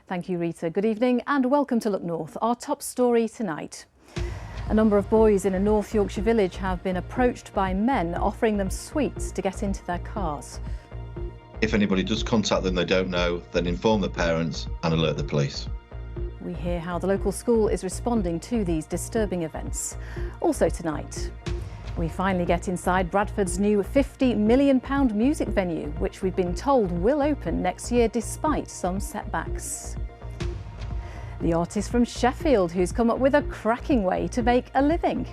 Thank you, Rita. Good evening and welcome to Look North. Our top story tonight. A number of boys in a North Yorkshire village have been approached by men offering them sweets to get into their cars. If anybody does contact them they don't know, then inform the parents and alert the police. We hear how the local school is responding to these disturbing events. Also tonight, we finally get inside Bradford's new £50 million music venue, which we've been told will open next year despite some setbacks. The artist from Sheffield who's come up with a cracking way to make a living.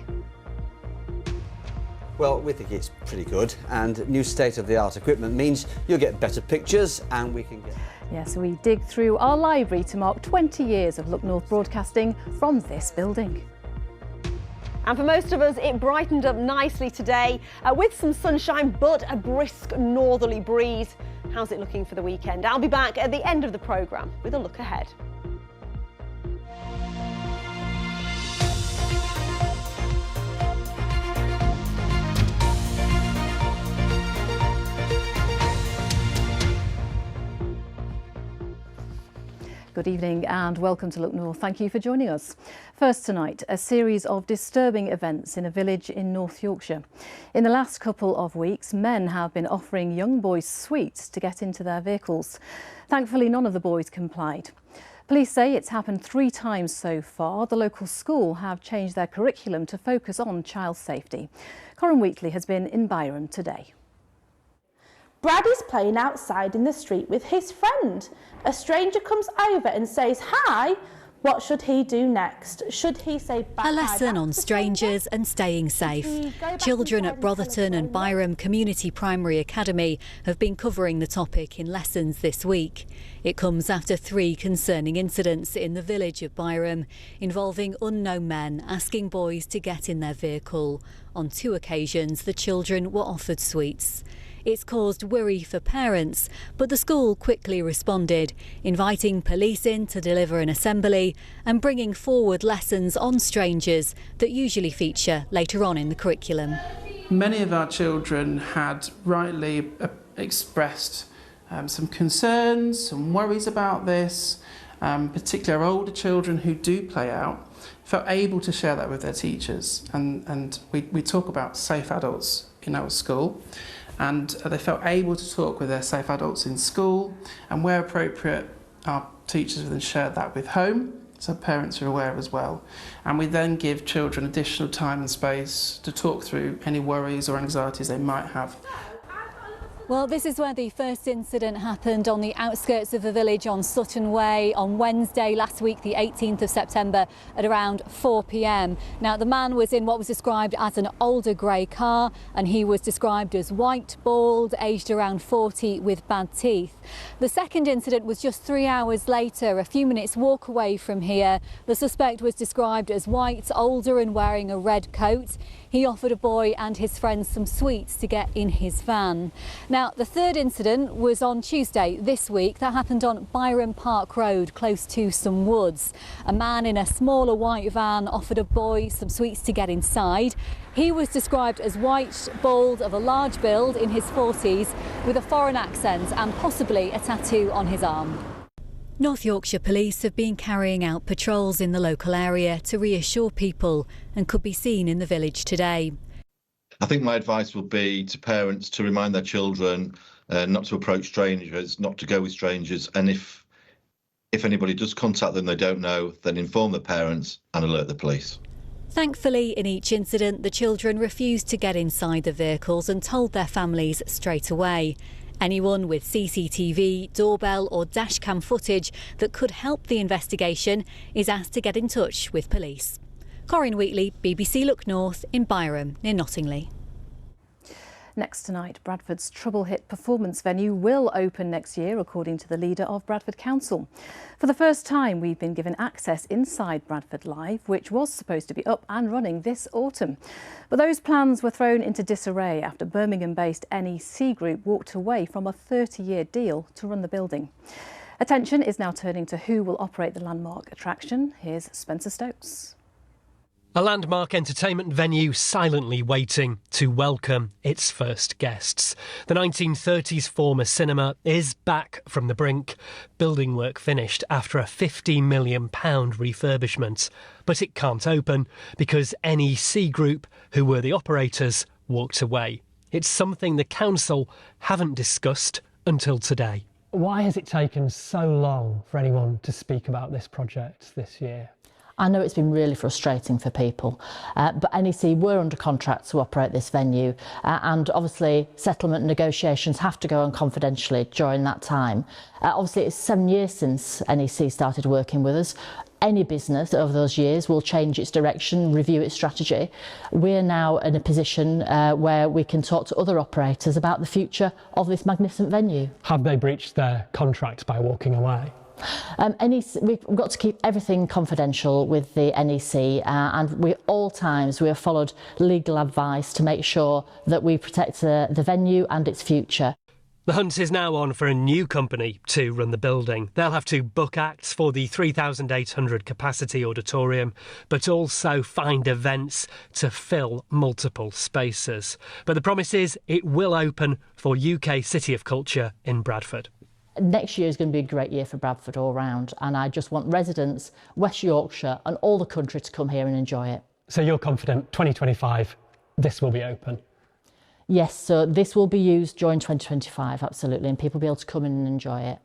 Well, we think it's pretty good, and new state-of-the-art equipment means you'll get better pictures and we can get... Yes, we dig through our library to mark 20 years of Look North broadcasting from this building. And for most of us, it brightened up nicely today with some sunshine, but a brisk northerly breeze. How's it looking for the weekend? I'll be back at the end of the programme with a look ahead. Good evening and welcome to Look North. Thank you for joining us. First tonight, a series of disturbing events in a village in North Yorkshire. In the last couple of weeks, men have been offering young boys sweets to get into their vehicles. Thankfully, none of the boys complied. Police say it's happened 3 times so far. The local school have changed their curriculum to focus on child safety. Corinne Wheatley has been in Byram today. Brad is playing outside in the street with his friend. A stranger comes over and says hi. What should he do next? Should he say bye? A lesson on strangers and staying safe. Children at Brotherton and Byram Community Primary Academy have been covering the topic in lessons this week. It comes after 3 concerning incidents in the village of Byram involving unknown men asking boys to get in their vehicle. On 2 occasions, the children were offered sweets. It's caused worry for parents, but the school quickly responded, inviting police in to deliver an assembly and bringing forward lessons on strangers that usually feature later on in the curriculum. Many of our children had rightly expressed some concerns, some worries about this, particularly our older children who do play out, felt able to share that with their teachers. And we talk about safe adults in our school. And they felt able to talk with their safe adults in school, and where appropriate our teachers then shared that with home, so parents are aware as well. And we then give children additional time and space to talk through any worries or anxieties they might have. Well, this is where the first incident happened, on the outskirts of the village on Sutton Way on Wednesday last week, the 18th of September at around 4 p.m. Now, the man was in what was described as an older grey car, and he was described as white, bald, aged around 40 with bad teeth. The second incident was just 3 hours later, a few minutes walk away from here. The suspect was described as white, older and wearing a red coat. He offered a boy and his friends some sweets to get in his van. Now, the third incident was on Tuesday this week. That happened on Byram Park Road, close to some woods. A man in a smaller white van offered a boy some sweets to get inside. He was described as white, bald, of a large build, in his 40s, with a foreign accent and possibly a tattoo on his arm. North Yorkshire Police have been carrying out patrols in the local area to reassure people and could be seen in the village today. I think my advice would be to parents to remind their children not to approach strangers, not to go with strangers, and if anybody does contact them they don't know, then inform the parents and alert the police. Thankfully, in each incident, the children refused to get inside the vehicles and told their families straight away. Anyone with CCTV, doorbell or dashcam footage that could help the investigation is asked to get in touch with police. Corinne Wheatley, BBC Look North in Byram, near Nottingley. Next tonight, Bradford's trouble-hit performance venue will open next year, according to the leader of Bradford Council. For the first time, we've been given access inside Bradford Live, which was supposed to be up and running this autumn. But those plans were thrown into disarray after Birmingham-based NEC Group walked away from a 30-year deal to run the building. Attention is now turning to who will operate the landmark attraction. Here's Spencer Stokes. A landmark entertainment venue silently waiting to welcome its first guests. The 1930s former cinema is back from the brink. Building work finished after a £50 million refurbishment. But it can't open because NEC Group, who were the operators, walked away. It's something the council haven't discussed until today. Why has it taken so long for anyone to speak about this project this year? I know it's been really frustrating for people, but NEC were under contract to operate this venue, and obviously settlement negotiations have to go on confidentially during that time. Obviously it's 7 years since NEC started working with us. Any business over those years will change its direction, review its strategy. We're now in a position where we can talk to other operators about the future of this magnificent venue. Have they breached their contract by walking away? NEC, we've got to keep everything confidential with the NEC, and we have followed legal advice to make sure that we protect the venue and its future. The hunt is now on for a new company to run the building. They'll have to book acts for the 3,800 capacity auditorium, but also find events to fill multiple spaces. But the promise is it will open for UK City of Culture in Bradford. Next year is going to be a great year for Bradford all round, and I just want residents, West Yorkshire and all the country to come here and enjoy it. So you're confident 2025 this will be open? Yes, so this will be used during 2025, absolutely, and people will be able to come in and enjoy it.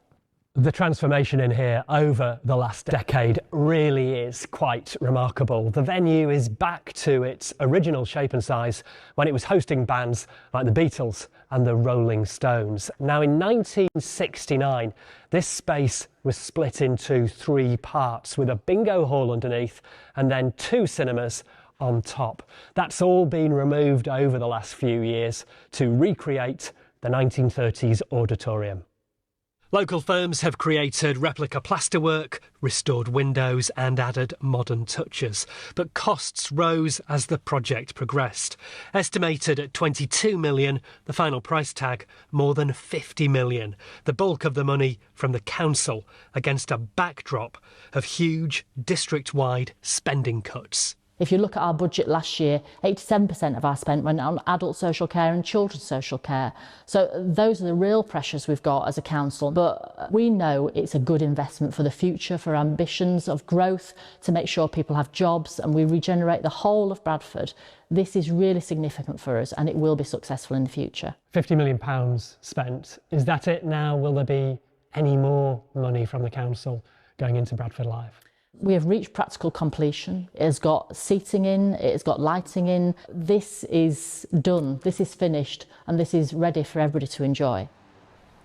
The transformation in here over the last decade really is quite remarkable. The venue is back to its original shape and size when it was hosting bands like the Beatles and the Rolling Stones. Now in 1969, this space was split into 3 parts with a bingo hall underneath and then 2 cinemas on top. That's all been removed over the last few years to recreate the 1930s auditorium. Local firms have created replica plasterwork, restored windows and added modern touches. But costs rose as the project progressed. Estimated at £22 million, the final price tag more than £50 million. The bulk of the money from the council against a backdrop of huge district-wide spending cuts. If you look at our budget last year, 87% of our spend went on adult social care and children's social care. So those are the real pressures we've got as a council. But we know it's a good investment for the future, for ambitions of growth, to make sure people have jobs and we regenerate the whole of Bradford. This is really significant for us and it will be successful in the future. £50 million spent. Is that it now? Will there be any more money from the council going into Bradford Live? We have reached practical completion. It has got seating in, it has got lighting in. This is done, this is finished, and this is ready for everybody to enjoy.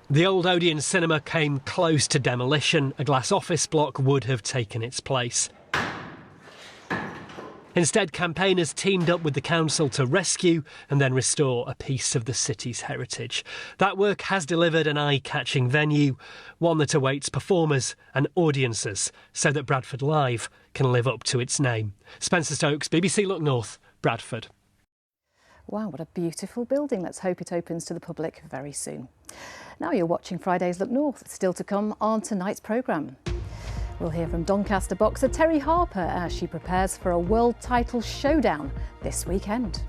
The old Odeon cinema came close to demolition. A glass office block would have taken its place. Instead, campaigners teamed up with the council to rescue and then restore a piece of the city's heritage. That work has delivered an eye-catching venue, one that awaits performers and audiences so that Bradford Live can live up to its name. Spencer Stokes, BBC Look North, Bradford. Wow, what a beautiful building. Let's hope it opens to the public very soon. Now you're watching Friday's Look North. Still to come on tonight's programme. We'll hear from Doncaster boxer Terry Harper as she prepares for a world title showdown this weekend.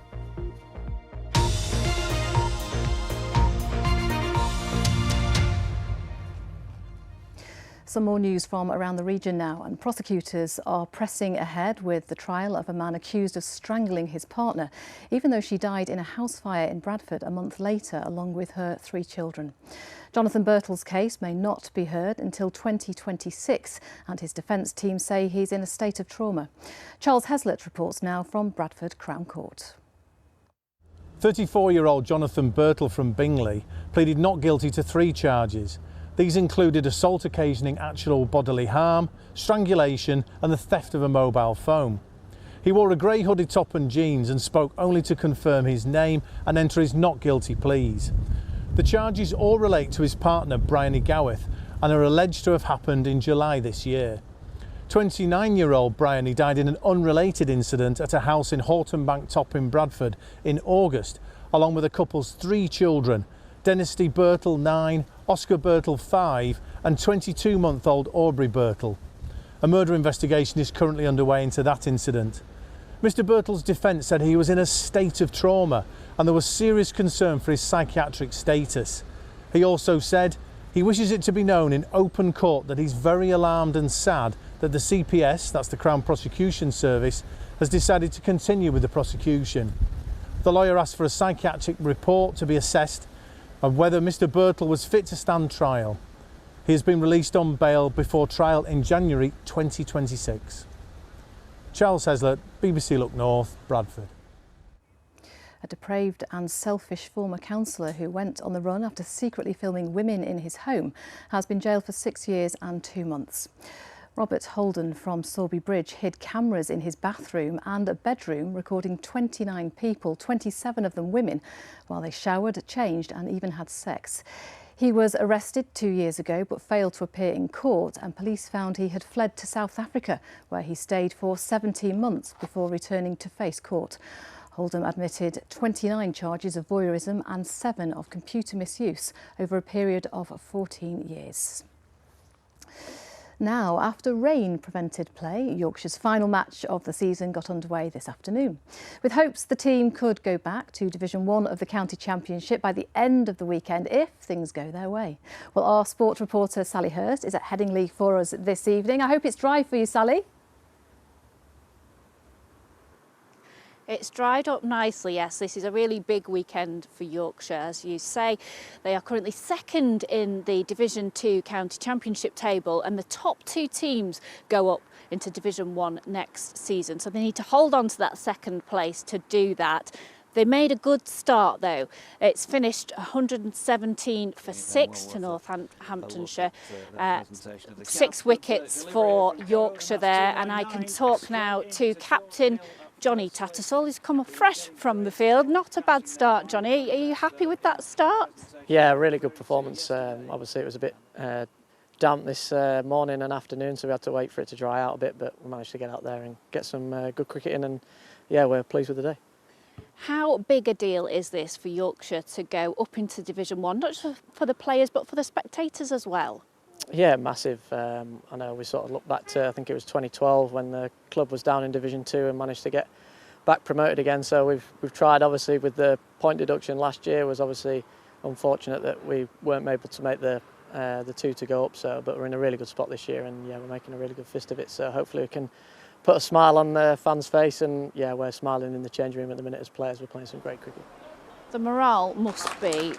Some more news from around the region now, and prosecutors are pressing ahead with the trial of a man accused of strangling his partner, even though she died in a house fire in Bradford a month later, along with her 3 children. Jonathan Birtle's case may not be heard until 2026, and his defence team say he's in a state of trauma. Charles Heslett reports now from Bradford Crown Court. 34-year-old Jonathan Birtle from Bingley pleaded not guilty to 3 charges. These included assault occasioning actual bodily harm, strangulation and the theft of a mobile phone. He wore a grey hooded top and jeans and spoke only to confirm his name and enter his not guilty pleas. The charges all relate to his partner Bryony Gowith and are alleged to have happened in July this year. 29-year-old Bryony died in an unrelated incident at a house in Horton Bank Top in Bradford in August, along with the couple's 3 children, Dennisty Birtle 9, Oscar Birtle 5 and 22-month-old Aubrey Birtle. A murder investigation is currently underway into that incident. Mr Birtle's defence said he was in a state of trauma and there was serious concern for his psychiatric status. He also said he wishes it to be known in open court that he's very alarmed and sad that the CPS, that's the Crown Prosecution Service, has decided to continue with the prosecution. The lawyer asked for a psychiatric report to be assessed and whether Mr Birtle was fit to stand trial. He has been released on bail before trial in January 2026. Charles Heslett, BBC Look North, Bradford. A depraved and selfish former councillor who went on the run after secretly filming women in his home has been jailed for 6 years and 2 months. Robert Holden from Sorby Bridge hid cameras in his bathroom and a bedroom recording 29 people, 27 of them women, while they showered, changed and even had sex. He was arrested 2 years ago but failed to appear in court, and police found he had fled to South Africa, where he stayed for 17 months before returning to face court. Holden admitted 29 charges of voyeurism and 7 of computer misuse over a period of 14 years. Now, after rain prevented play, Yorkshire's final match of the season got underway this afternoon. With hopes the team could go back to Division 1 of the County Championship by the end of the weekend if things go their way. Well, our sport reporter Sally Hurst is at Headingley for us this evening. I hope it's dry for you, Sally. It's dried up nicely, yes. This is a really big weekend for Yorkshire, as you say. They are currently second in the Division 2 County Championship table, and the top 2 teams go up into Division 1 next season. So they need to hold on to that second place to do that. They made a good start though. It's finished 117 for 6 to Northamptonshire. 6 wickets for Yorkshire there, and I can talk now to captain Johnny Tattersall, who's come up fresh from the field. Not a bad start, Johnny. Are you happy with that start? Yeah, really good performance. Obviously it was a bit damp this morning and afternoon, so we had to wait for it to dry out a bit, but we managed to get out there and get some good cricket in, and yeah, we're pleased with the day. How big a deal is this for Yorkshire to go up into Division 1, not just for the players but for the spectators as well? Yeah, massive. I know we sort of look back to, I think it was 2012 when the club was down in Division 2 and managed to get back promoted again. So we've tried, obviously, with the point deduction last year. Was obviously unfortunate that we weren't able to make the 2 to go up. So, but we're in a really good spot this year, and yeah, we're making a really good fist of it. So hopefully we can put a smile on the fans' face, and yeah, we're smiling in the changing room at the minute as players. We're playing some great cricket. The morale must be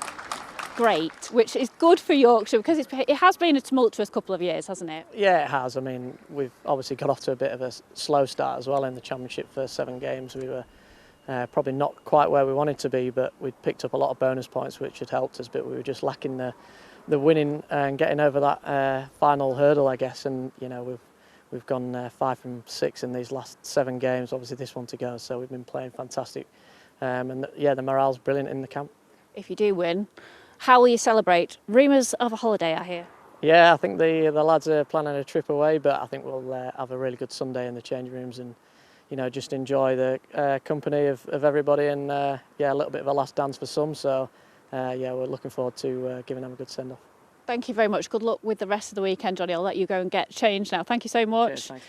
great, which is good for Yorkshire because it has been a tumultuous couple of years, hasn't it? Yeah, it has. I mean, we've obviously got off to a bit of a slow start as well in the Championship. First 7 games we were probably not quite where we wanted to be, but we'd picked up a lot of bonus points which had helped us, but we were just lacking the winning and getting over that final hurdle, I guess. And you know, we've gone 5 from 6 in these last 7 games, obviously this one to go, so we've been playing fantastic, and yeah, the morale's brilliant in the camp. If you do win, how will you celebrate? Rumours of a holiday, I hear. Yeah, I think the lads are planning a trip away, but I think we'll have a really good Sunday in the change rooms and, you know, just enjoy the company of everybody, and yeah, a little bit of a last dance for some. So yeah, we're looking forward to giving them a good send-off. Thank you very much. Good luck with the rest of the weekend, Johnny. I'll let you go and get changed now. Thank you so much. Cheers, thanks.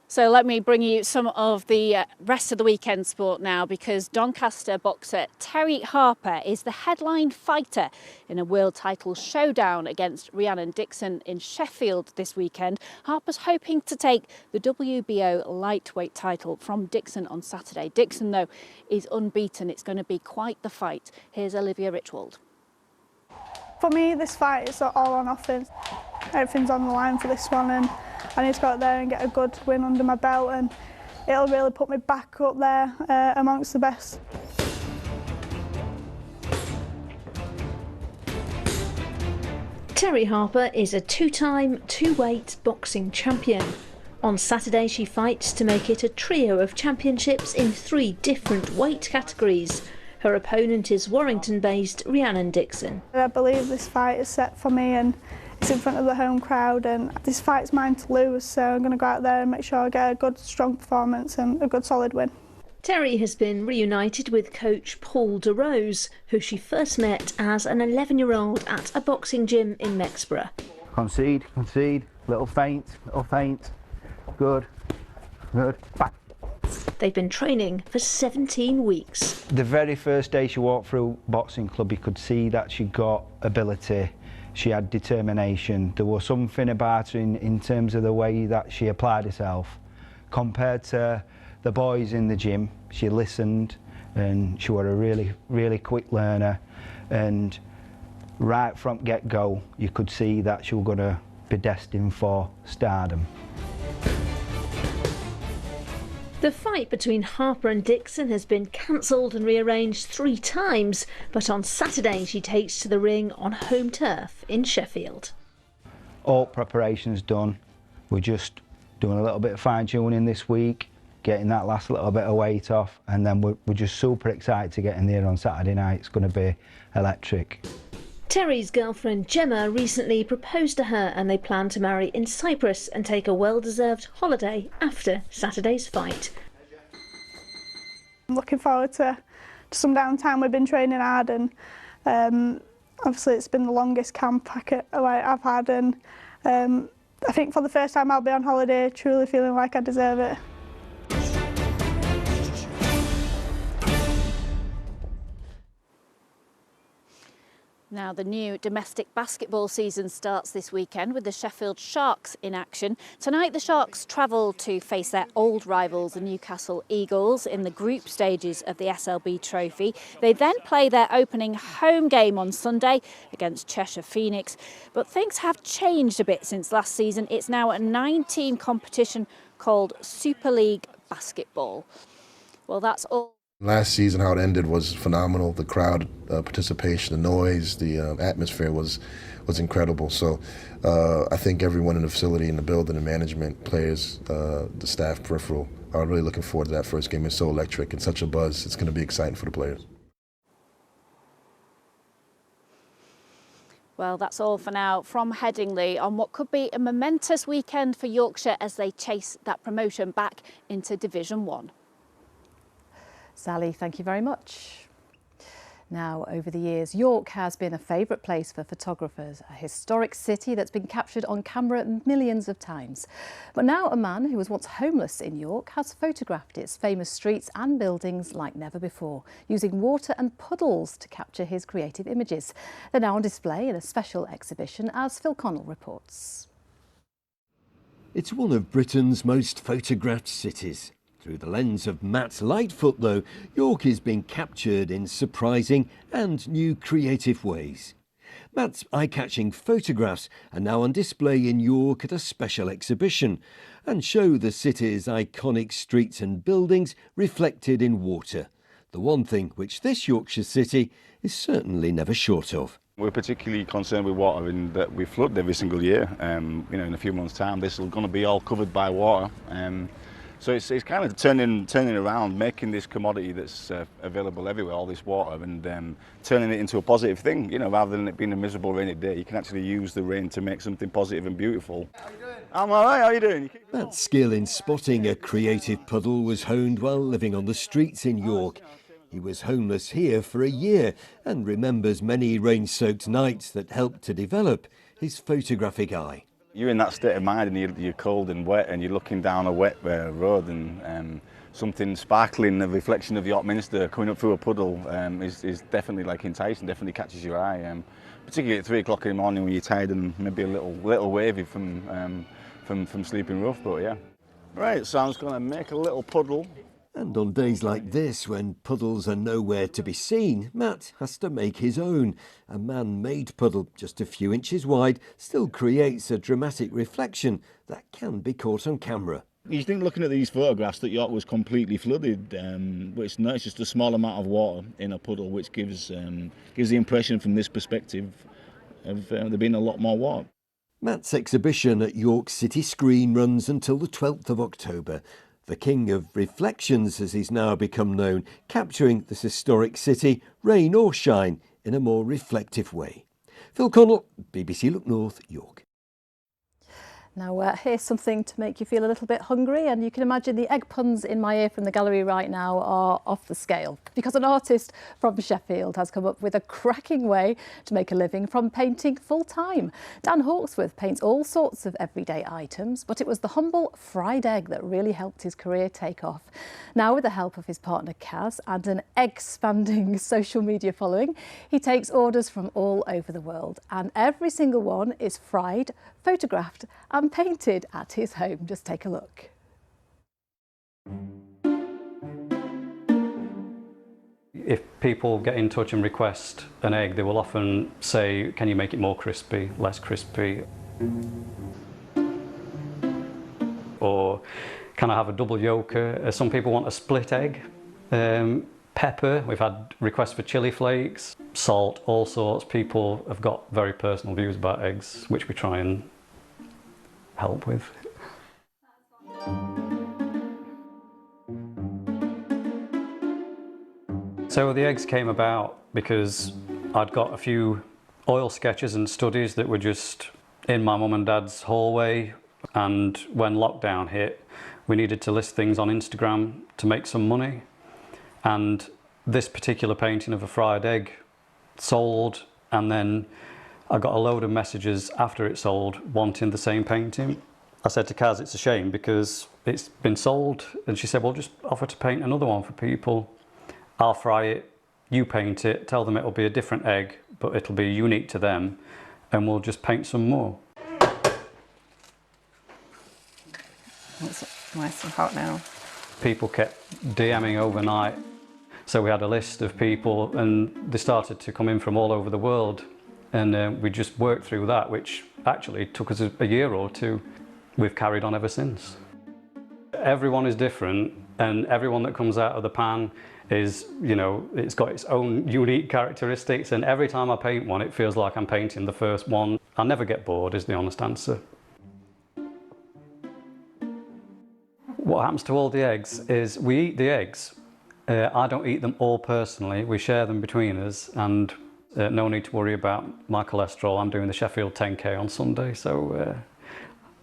So let me bring you some of the rest of the weekend sport now, because Doncaster boxer Terry Harper is the headline fighter in a world title showdown against Rhiannon Dixon in Sheffield this weekend. Harper's hoping to take the WBO lightweight title from Dixon on Saturday. Dixon, though, is unbeaten. It's going to be quite the fight. Here's Olivia Richwald. For me, this fight is all or nothing. Everything's on the line for this one, and I need to go out there and get a good win under my belt, and it'll really put me back up there amongst the best. Terry Harper is a 2-time, 2-weight boxing champion. On Saturday she fights to make it a trio of championships in 3 different weight categories. Her opponent is Warrington-based Rhiannon Dixon. I believe this fight is set for me, and it's in front of the home crowd, and this fight's mine to lose, so I'm going to go out there and make sure I get a good, strong performance and a good, solid win. Terry has been reunited with coach Paul DeRose, who she first met as an 11-year-old at a boxing gym in Mexborough. Concede, little feint, good, back. They've been training for 17 weeks. The very first day she walked through boxing club, you could see that she got ability, she had determination. There was something about her in terms of the way that she applied herself. Compared to the boys in the gym, she listened and she was a really quick learner, and right from get-go you could see that she was going to be destined for stardom. The fight between Harper and Dixon has been cancelled and rearranged 3 times, but on Saturday she takes to the ring on home turf in Sheffield. All preparations done. We're just doing a little bit of fine-tuning this week, getting that last little bit of weight off, and then we're just super excited to get in there on Saturday night. It's going to be electric. Terry's girlfriend Gemma recently proposed to her, and they plan to marry in Cyprus and take a well-deserved holiday after Saturday's fight. I'm looking forward to some downtime. We've been training hard, and obviously it's been the longest camp I've had, and I think for the first time I'll be on holiday truly feeling like I deserve it. Now, the new domestic basketball season starts this weekend with the Sheffield Sharks in action. Tonight, the Sharks travel to face their old rivals, the Newcastle Eagles, in the group stages of the SLB Trophy. They then play their opening home game on Sunday against Cheshire Phoenix. But things have changed a bit since last season. It's now a 9-team competition called Super League Basketball. Well, that's all. Last season, how it ended was phenomenal. The crowd participation, the noise, the atmosphere was incredible. So I think everyone in the facility, in the building, the management, players, the staff, peripheral, are really looking forward to that first game. It's so electric and such a buzz. It's going to be exciting for the players. Well, that's all for now from Headingley on what could be a momentous weekend for Yorkshire as they chase that promotion back into Division 1. Sally, thank you very much. Now, over the years, York has been a favourite place for photographers, a historic city that's been captured on camera millions of times. But now a man who was once homeless in York has photographed its famous streets and buildings like never before, using water and puddles to capture his creative images. They're now on display in a special exhibition, as Phil Connell reports. It's one of Britain's most photographed cities. Through the lens of Matt Lightfoot, though, York is being captured in surprising and new creative ways. Matt's eye-catching photographs are now on display in York at a special exhibition and show the city's iconic streets and buildings reflected in water, the one thing which this Yorkshire city is certainly never short of. We're particularly concerned with water in that we flood every single year. In a few months' time, this is going to be all covered by water. So it's kind of turning around, making this commodity that's available everywhere, all this water, and turning it into a positive thing. Rather than it being a miserable rainy day, you can actually use the rain to make something positive and beautiful. How you doing? I'm all right. How you doing? That skill in spotting a creative puddle was honed while living on the streets in York. He was homeless here for a year and remembers many rain-soaked nights that helped to develop his photographic eye. You're in that state of mind and you're cold and wet and you're looking down a wet road, and something sparkling, the reflection of York Minster coming up through a puddle is definitely like enticing, definitely catches your eye. Particularly at 3 o'clock in the morning when you're tired and maybe a little wavy from sleeping rough, but yeah. Right, so I'm just going to make a little puddle. And on days like this, when puddles are nowhere to be seen, Matt has to make his own. A man-made puddle, just a few inches wide, still creates a dramatic reflection that can be caught on camera. You think looking at these photographs that York was completely flooded, but it's not, it's just a small amount of water in a puddle, which gives the impression from this perspective of there being a lot more water. Matt's exhibition at York City Screen runs until the 12th of October. The King of Reflections, as he's now become known, capturing this historic city, rain or shine, in a more reflective way. Phil Connell, BBC Look North, York. Now, here's something to make you feel a little bit hungry, and you can imagine the egg puns in my ear from the gallery right now are off the scale, because an artist from Sheffield has come up with a cracking way to make a living from painting full-time. Dan Hawksworth paints all sorts of everyday items, but it was the humble fried egg that really helped his career take off. Now, with the help of his partner Kaz and an expanding social media following, he takes orders from all over the world, and every single one is fried, photographed and painted at his home. Just take a look. If people get in touch and request an egg, they will often say, can you make it more crispy, less crispy? Or can I have a double yolker? Some people want a split egg. Pepper, we've had requests for chili flakes, salt, all sorts. People have got very personal views about eggs, which we try and help with. So the eggs came about because I'd got a few oil sketches and studies that were just in my mum and dad's hallway, and when lockdown hit we needed to list things on Instagram to make some money, and this particular painting of a fried egg sold, and then I got a load of messages after it sold wanting the same painting. I said to Kaz, it's a shame because it's been sold, and she said, well, just offer to paint another one for people. I'll fry it, you paint it, tell them it'll be a different egg, but it'll be unique to them, and we'll just paint some more. It's nice and hot now. People kept DMing overnight, so we had a list of people and they started to come in from all over the world, and we just worked through that, which actually took us a year or two. We've carried on ever since. Everyone is different, and everyone that comes out of the pan is, you know, it's got its own unique characteristics, and every time I paint one it feels like I'm painting the first one. I never get bored is the honest answer. What happens to all the eggs is we eat the eggs. I don't eat them all personally, we share them between us, and no need to worry about my cholesterol. I'm doing the Sheffield 10K on Sunday, so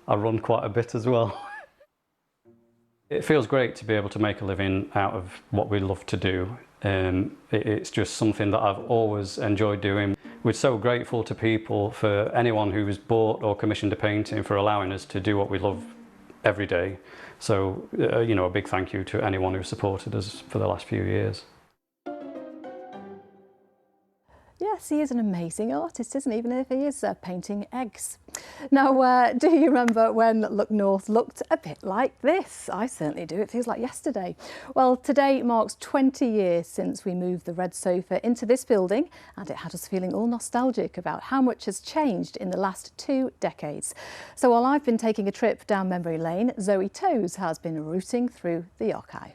I run quite a bit as well. It feels great to be able to make a living out of what we love to do. It's just something that I've always enjoyed doing. We're so grateful to people, for anyone who's bought or commissioned a painting, for allowing us to do what we love every day. So, you know, a big thank you to anyone who's supported us for the last few years. Yes, he is an amazing artist, isn't he? Even if he is painting eggs. Now, do you remember when Look North looked a bit like this? I certainly do. It feels like yesterday. Well, today marks 20 years since we moved the red sofa into this building, and it had us feeling all nostalgic about how much has changed in the last 2 decades. So while I've been taking a trip down memory lane, Zoe Toes has been rooting through the archive.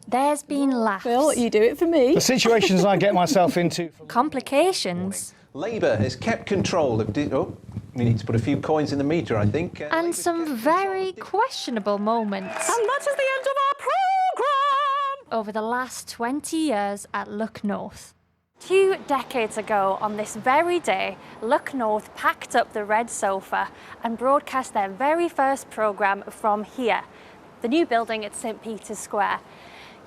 There's been laughs. Phil, you do it for me. The situations I get myself into. Complications. Labour has kept control of... we need to put a few coins in the meter, I think. And some very questionable moments. And that is the end of our programme! Over the last 20 years at Look North. 2 decades ago, on this very day, Look North packed up the red sofa and broadcast their very first programme from here, the new building at St Peter's Square.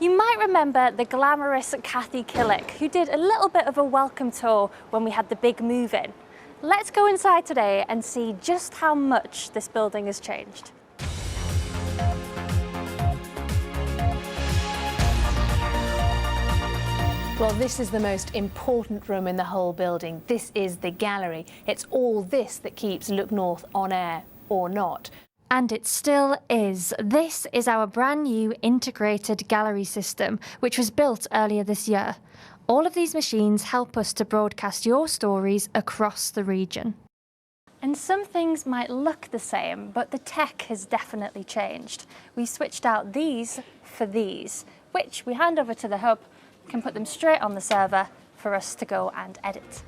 You might remember the glamorous Kathy Killick, who did a little bit of a welcome tour when we had the big move in. Let's go inside today and see just how much this building has changed. Well, this is the most important room in the whole building. This is the gallery. It's all this that keeps Look North on air, or not. And it still is. This is our brand new integrated gallery system, which was built earlier this year. All of these machines help us to broadcast your stories across the region. And some things might look the same, but the tech has definitely changed. We switched out these for these, which we hand over to the hub, can put them straight on the server for us to go and edit.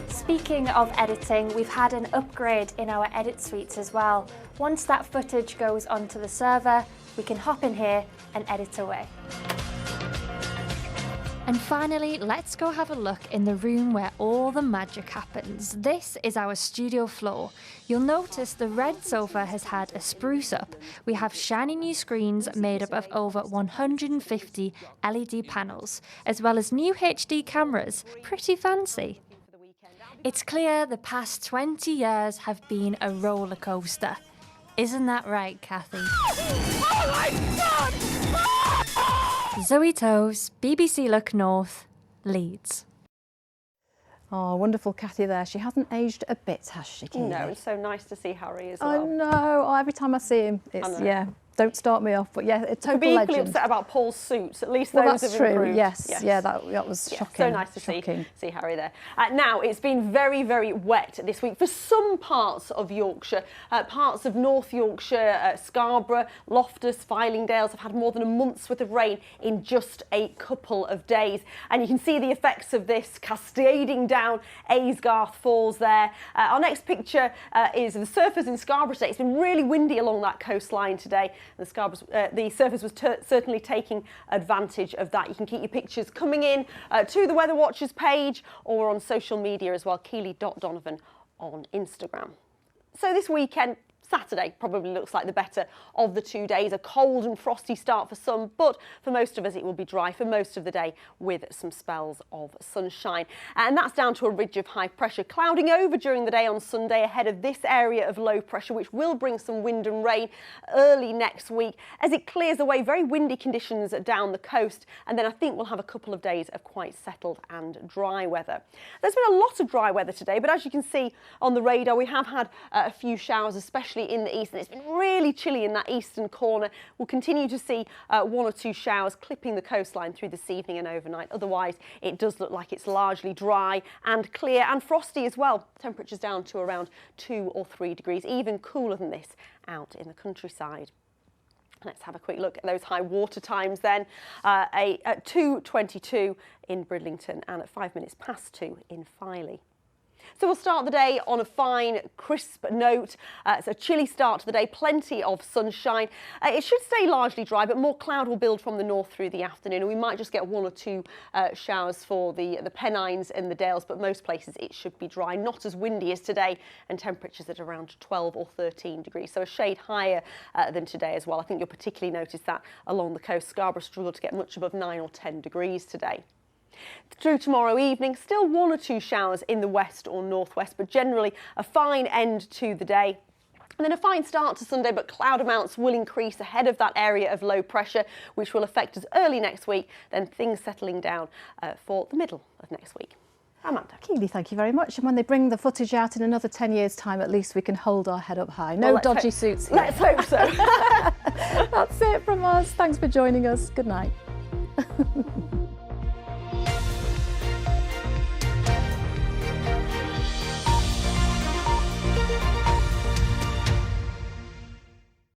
Speaking of editing, we've had an upgrade in our edit suites as well. Once that footage goes onto the server, we can hop in here and edit away. And finally, let's go have a look in the room where all the magic happens. This is our studio floor. You'll notice the red sofa has had a spruce up. We have shiny new screens made up of over 150 LED panels, as well as new HD cameras. Pretty fancy. It's clear the past 20 years have been a roller coaster. Isn't that right, Kathy? Oh my God! Zoe Toes, BBC Look North, Leeds. Oh, wonderful Kathy there. She hasn't aged a bit, has she, Keely? No, it's so nice to see Harry as well. I know. Oh, every time I see him, it's, yeah, don't start me off. But yeah, a total Could be equally legend. upset about Paul's suits. At least Well, those that's have true. improved. Yes. Yeah, that was shocking. So nice to see Harry there. Now, it's been very, very wet this week for some parts of Yorkshire. Parts of North Yorkshire, Scarborough, Loftus, Fylingdales have had more than a month's worth of rain in just a couple of days. And you can see the effects of this cascading down Aysgarth Falls there. Our next picture is the surfers in Scarborough today. It's been really windy along that coastline today. The surfers was certainly taking advantage of that. You can keep your pictures coming in to the Weather Watchers page or on social media as well, Keely.Donovan on Instagram. So this weekend, Saturday probably looks like the better of the 2 days. A cold and frosty start for some, but for most of us it will be dry for most of the day with some spells of sunshine. And that's down to a ridge of high pressure clouding over during the day on Sunday ahead of this area of low pressure, which will bring some wind and rain early next week as it clears away very windy conditions down the coast. And then I think we'll have a couple of days of quite settled and dry weather. There's been a lot of dry weather today, but as you can see on the radar, we have had a few showers, especially in the east, and it's been really chilly in that eastern corner. We'll continue to see one or two showers clipping the coastline through this evening and overnight. Otherwise, it does look like it's largely dry and clear and frosty as well. Temperatures down to around 2 or 3 degrees, even cooler than this out in the countryside. Let's have a quick look at those high water times then. At 2:22 in Bridlington and at 5 minutes past 2 in Filey. So we'll start the day on a fine, crisp note. It's a chilly start to the day, plenty of sunshine. It should stay largely dry, but more cloud will build from the north through the afternoon. And we might just get 1 or 2 showers for the Pennines and the Dales, but most places it should be dry. Not as windy as today, and temperatures at around 12 or 13 degrees. So a shade higher than today as well. I think you'll particularly notice that along the coast. Scarborough struggled to get much above 9 or 10 degrees today. Through tomorrow evening, still 1 or 2 showers in the west or northwest, but generally a fine end to the day. And then a fine start to Sunday, but cloud amounts will increase ahead of that area of low pressure, which will affect us early next week, then things settling down for the middle of next week. Amanda. Keely, thank you very much. And when they bring the footage out in another 10 years' time, at least we can hold our head up high. No dodgy suits here. Let's hope so. That's it from us. Thanks for joining us. Good night.